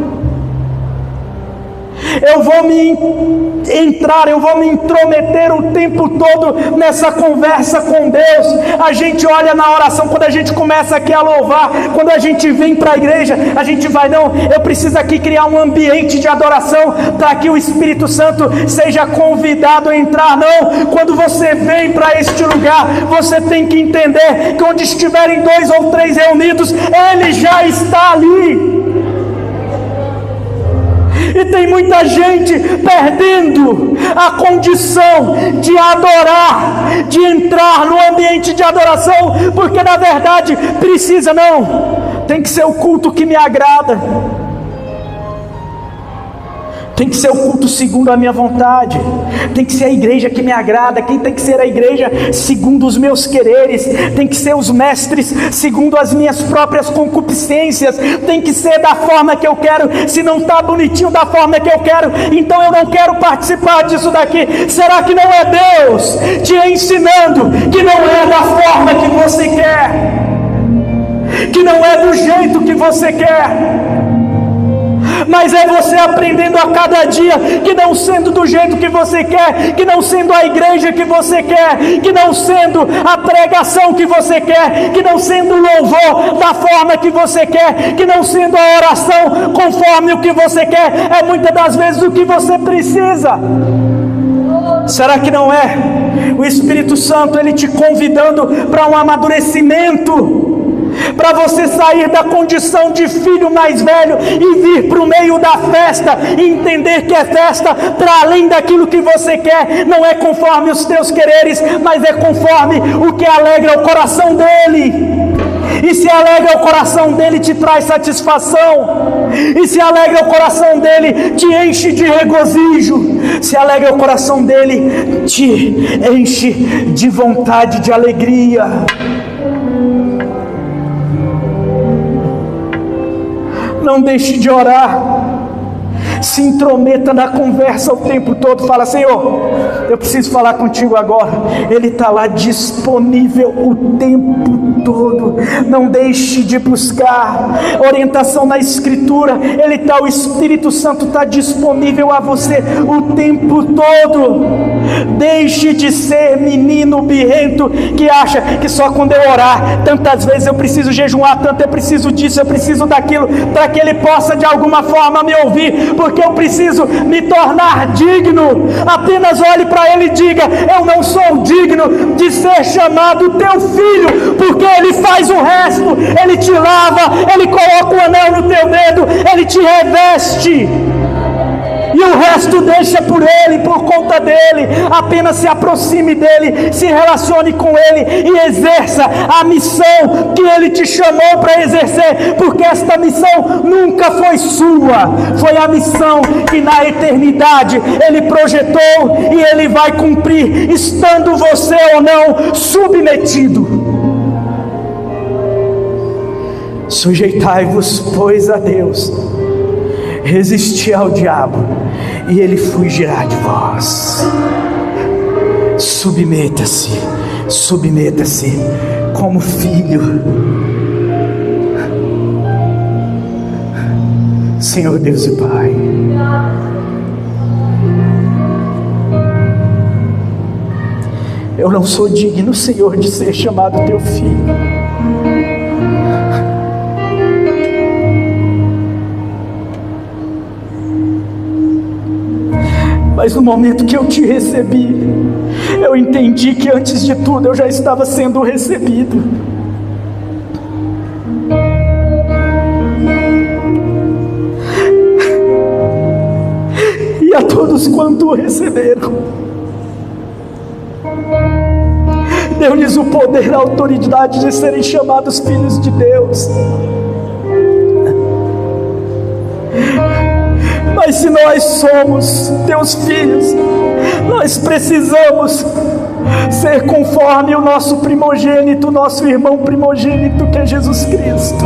Eu vou me intrometer o tempo todo nessa conversa com Deus. A gente olha na oração, quando a gente começa aqui a louvar, quando a gente vem para a igreja, a gente vai, não, eu preciso aqui criar um ambiente de adoração, para que o Espírito Santo seja convidado a entrar. Não, quando você vem para este lugar, você tem que entender que onde estiverem 2 ou 3 reunidos, Ele já está ali. E tem muita gente perdendo a condição de adorar, de entrar no ambiente de adoração, porque na verdade precisa, não, tem que ser o culto que me agrada, tem que ser o culto segundo a minha vontade, tem que ser a igreja que me agrada. Quem tem que ser a igreja? Segundo os meus quereres. Tem que ser os mestres segundo as minhas próprias concupiscências. Tem que ser da forma que eu quero. Se não está bonitinho da forma que eu quero, então eu não quero participar disso daqui. Será que não é Deus te ensinando que não é da forma que você quer, que não é do jeito que você quer, mas é você aprendendo a cada dia que não sendo do jeito que você quer, que não sendo a igreja que você quer, que não sendo a pregação que você quer, que não sendo o louvor da forma que você quer, que não sendo a oração conforme o que você quer, é muitas das vezes o que você precisa. Será que não é o Espírito Santo, Ele te convidando para um amadurecimento, para você sair da condição de filho mais velho e vir para o meio da festa, e entender que é festa para além daquilo que você quer, não é conforme os teus quereres, mas é conforme o que alegra o coração dele. E se alegra o coração dele, te traz satisfação. E se alegra o coração dele, te enche de regozijo. Se alegra o coração dele, te enche de vontade, de alegria. Não deixe de orar. Se intrometa na conversa o tempo todo. Fala: Senhor, eu preciso falar contigo agora. Ele está lá disponível o tempo todo. Não deixe de buscar orientação na Escritura. Ele está, o Espírito Santo está disponível a você o tempo todo. Deixe de ser menino birrento que acha que só quando eu orar, tantas vezes eu preciso jejuar, tanto eu preciso disso, eu preciso daquilo, para que Ele possa de alguma forma me ouvir, porque eu preciso me tornar digno. Apenas olhe para Ele e diga: eu não sou digno de ser chamado teu filho, porque Ele faz o resto. Ele te lava, Ele coloca o anel no teu dedo, Ele te reveste, e o resto deixa por Ele, por conta dEle. Apenas se aproxime dEle, se relacione com Ele e exerça a missão que Ele te chamou para exercer, porque esta missão nunca foi sua, foi a missão que na eternidade Ele projetou, e Ele vai cumprir, estando você ou não submetido. Sujeitai-vos, pois, a Deus, resisti ao diabo, e ele fugirá de vós. Submeta-se, submeta-se como filho. Senhor Deus e Pai, eu não sou digno, Senhor, de ser chamado teu filho. Mas no momento que eu te recebi, eu entendi que antes de tudo eu já estava sendo recebido. E a todos quanto o receberam, deu-lhes o poder e a autoridade de serem chamados filhos de Deus. Mas se nós somos teus filhos, nós precisamos ser conforme o nosso primogênito, nosso irmão primogênito, que é Jesus Cristo.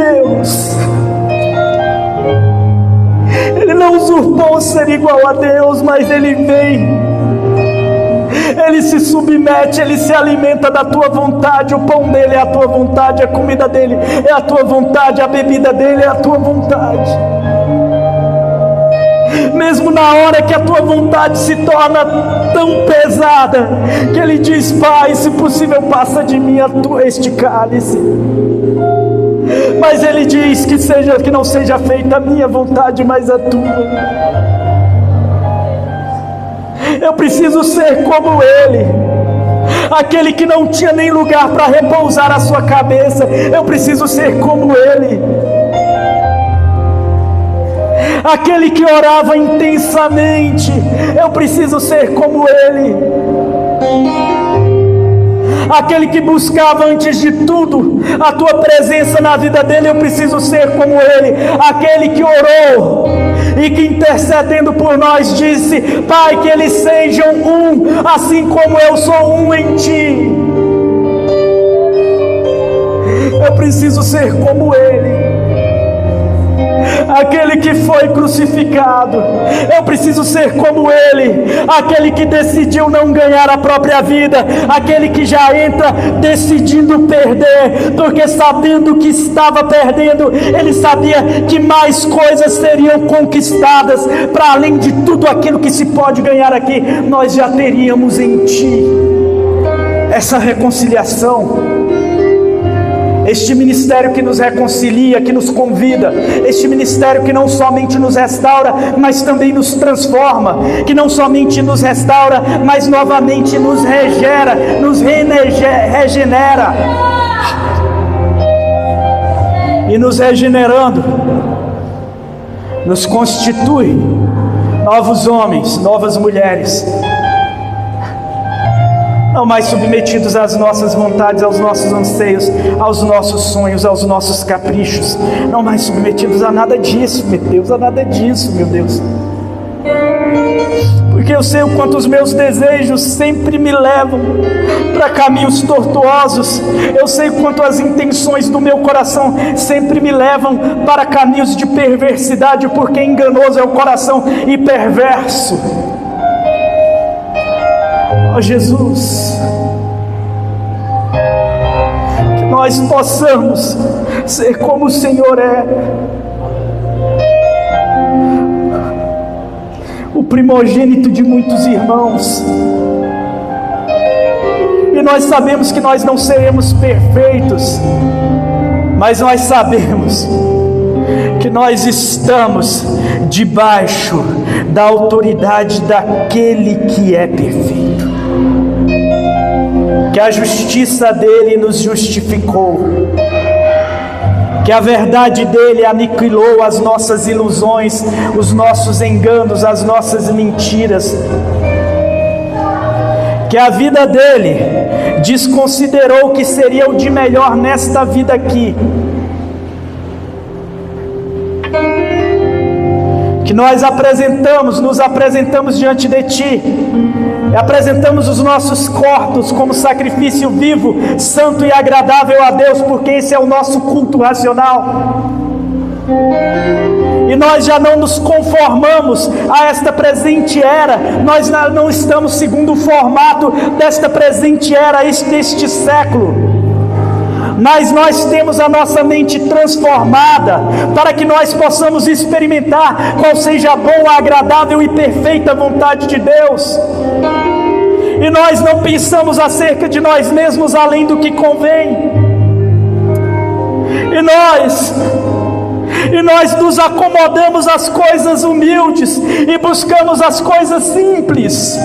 Deus. Ele não usurpou ser igual a Deus, mas ele vem, ele se submete, ele se alimenta da tua vontade. O pão dele é a tua vontade, a comida dele é a tua vontade, a bebida dele é a tua vontade. Mesmo na hora que a tua vontade se torna tão pesada, que ele diz: Pai, se possível passa de mim este cálice, mas ele diz que não seja feita a minha vontade, mas a tua. Eu preciso ser como ele, aquele que não tinha nem lugar para repousar a sua cabeça. Eu preciso ser como ele, aquele que orava intensamente. Eu preciso ser como ele, aquele que buscava antes de tudo a tua presença na vida dele. Eu preciso ser como ele, aquele que orou e que, intercedendo por nós, disse: Pai, que eles sejam um, assim como eu sou um em ti. Eu preciso ser como ele, aquele que foi crucificado. Eu preciso ser como ele, aquele que decidiu não ganhar a própria vida, aquele que já entra decidindo perder, porque sabendo que estava perdendo, ele sabia que mais coisas seriam conquistadas, para além de tudo aquilo que se pode ganhar aqui, nós já teríamos em ti. Essa reconciliação, este ministério que nos reconcilia, que nos convida, este ministério que não somente nos restaura, mas também nos transforma, que não somente nos restaura, mas novamente nos regera, nos regenera. E nos regenerando, nos constitui novos homens, novas mulheres, não mais submetidos às nossas vontades, aos nossos anseios, aos nossos sonhos, aos nossos caprichos, não mais submetidos a nada disso, meu Deus, a nada disso, meu Deus. Porque eu sei o quanto os meus desejos sempre me levam para caminhos tortuosos. Eu sei o quanto as intenções do meu coração sempre me levam para caminhos de perversidade, porque enganoso é o coração e perverso. Ó Jesus, que nós possamos ser como o Senhor é, o primogênito de muitos irmãos. E nós sabemos que nós não seremos perfeitos, mas nós sabemos que nós estamos debaixo da autoridade daquele que é perfeito, que a justiça dele nos justificou, que a verdade dele aniquilou as nossas ilusões, os nossos enganos, as nossas mentiras, que a vida dele desconsiderou o que seria o de melhor nesta vida aqui, que nós nos apresentamos diante de ti, e apresentamos os nossos corpos como sacrifício vivo, santo e agradável a Deus, porque esse é o nosso culto racional. E nós já não nos conformamos a esta presente era, nós não estamos segundo o formato desta presente era, deste século, mas nós temos a nossa mente transformada, para que nós possamos experimentar qual seja a boa, agradável e perfeita vontade de Deus. E nós não pensamos acerca de nós mesmos além do que convém, e nós nos acomodamos às coisas humildes e buscamos as coisas simples,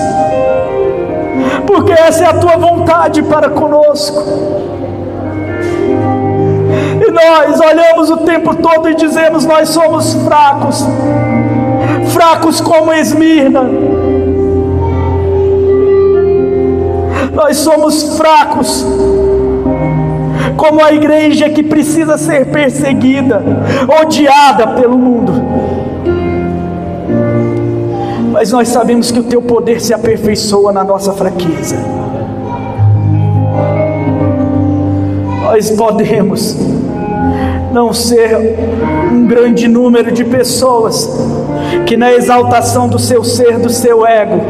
porque essa é a tua vontade para conosco. E nós olhamos o tempo todo e dizemos: nós somos fracos, fracos como Esmirna, nós somos fracos como a igreja que precisa ser perseguida, odiada pelo mundo. Mas nós sabemos que o teu poder se aperfeiçoa na nossa fraqueza. Nós podemos não ser um grande número de pessoas que, na exaltação do seu ser, do seu ego,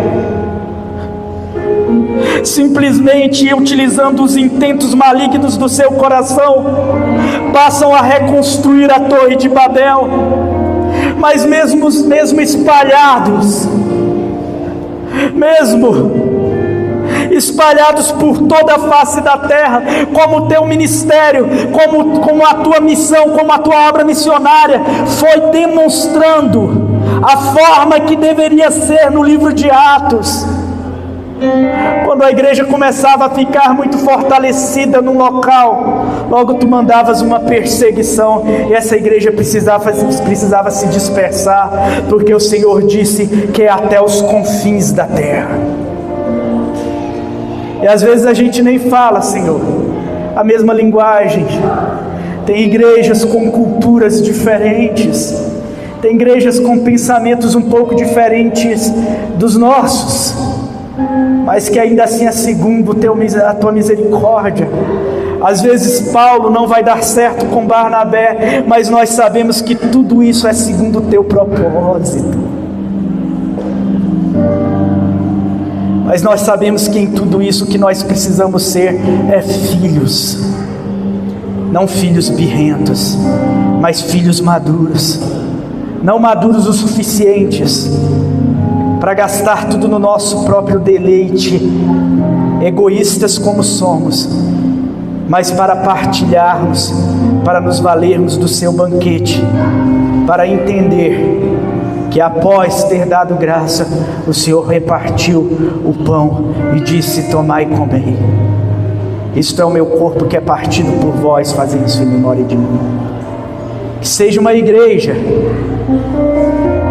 simplesmente utilizando os intentos malignos do seu coração, passam a reconstruir a Torre de Babel. Mas mesmo espalhados, espalhados por toda a face da terra, como o teu ministério, como a tua missão, como a tua obra missionária foi demonstrando a forma que deveria ser no livro de Atos. Quando a igreja começava a ficar muito fortalecida no local, logo tu mandavas uma perseguição, e essa igreja precisava se dispersar, porque o Senhor disse que é até os confins da terra. E às vezes a gente nem fala, Senhor, a mesma linguagem. Tem igrejas com culturas diferentes, tem igrejas com pensamentos um pouco diferentes dos nossos, mas que ainda assim é segundo a tua misericórdia. Às vezes Paulo não vai dar certo com Barnabé, mas nós sabemos que tudo isso é segundo o teu propósito. Mas nós sabemos que em tudo isso que nós precisamos ser é filhos, não filhos birrentos, mas filhos maduros, não maduros o suficientes para gastar tudo no nosso próprio deleite, egoístas como somos, mas para partilharmos, para nos valermos do seu banquete, para entender que após ter dado graça, o Senhor repartiu o pão e disse: tomai e comei, isto é o meu corpo que é partido por vós, fazei isso em memória de mim. Que seja uma igreja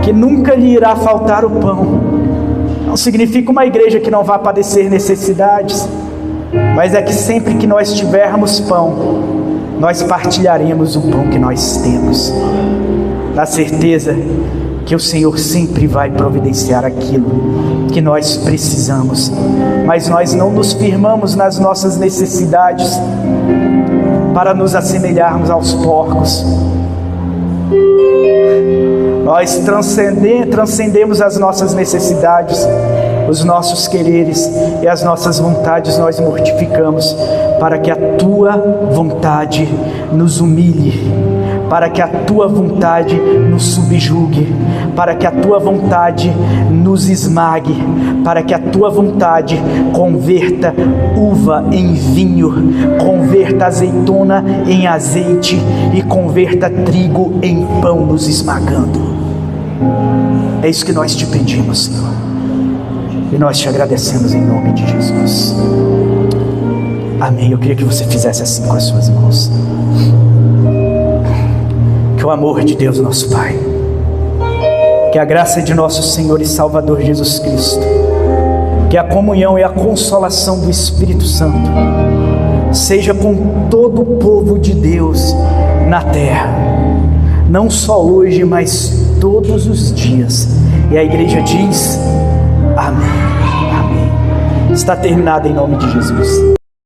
que nunca lhe irá faltar o pão. Não significa uma igreja que não vá padecer necessidades, mas é que sempre que nós tivermos pão, nós partilharemos o pão que nós temos, na certeza que o Senhor sempre vai providenciar aquilo que nós precisamos. Mas nós não nos firmamos nas nossas necessidades para nos assemelharmos aos porcos. Nós transcendemos as nossas necessidades, os nossos quereres e as nossas vontades nós mortificamos, para que a tua vontade nos humilhe, para que a tua vontade nos subjugue, para que a tua vontade nos esmague, para que a tua vontade converta uva em vinho, converta azeitona em azeite e converta trigo em pão, nos esmagando. É isso que nós te pedimos, Senhor, e nós te agradecemos em nome de Jesus. Amém. Eu queria que você fizesse assim com as suas mãos. Que o amor de Deus, nosso Pai, que a graça de nosso Senhor e Salvador Jesus Cristo, que a comunhão e a consolação do Espírito Santo seja com todo o povo de Deus na terra, não só hoje, mas todos os dias. E a igreja diz: amém, amém. Está terminado em nome de Jesus.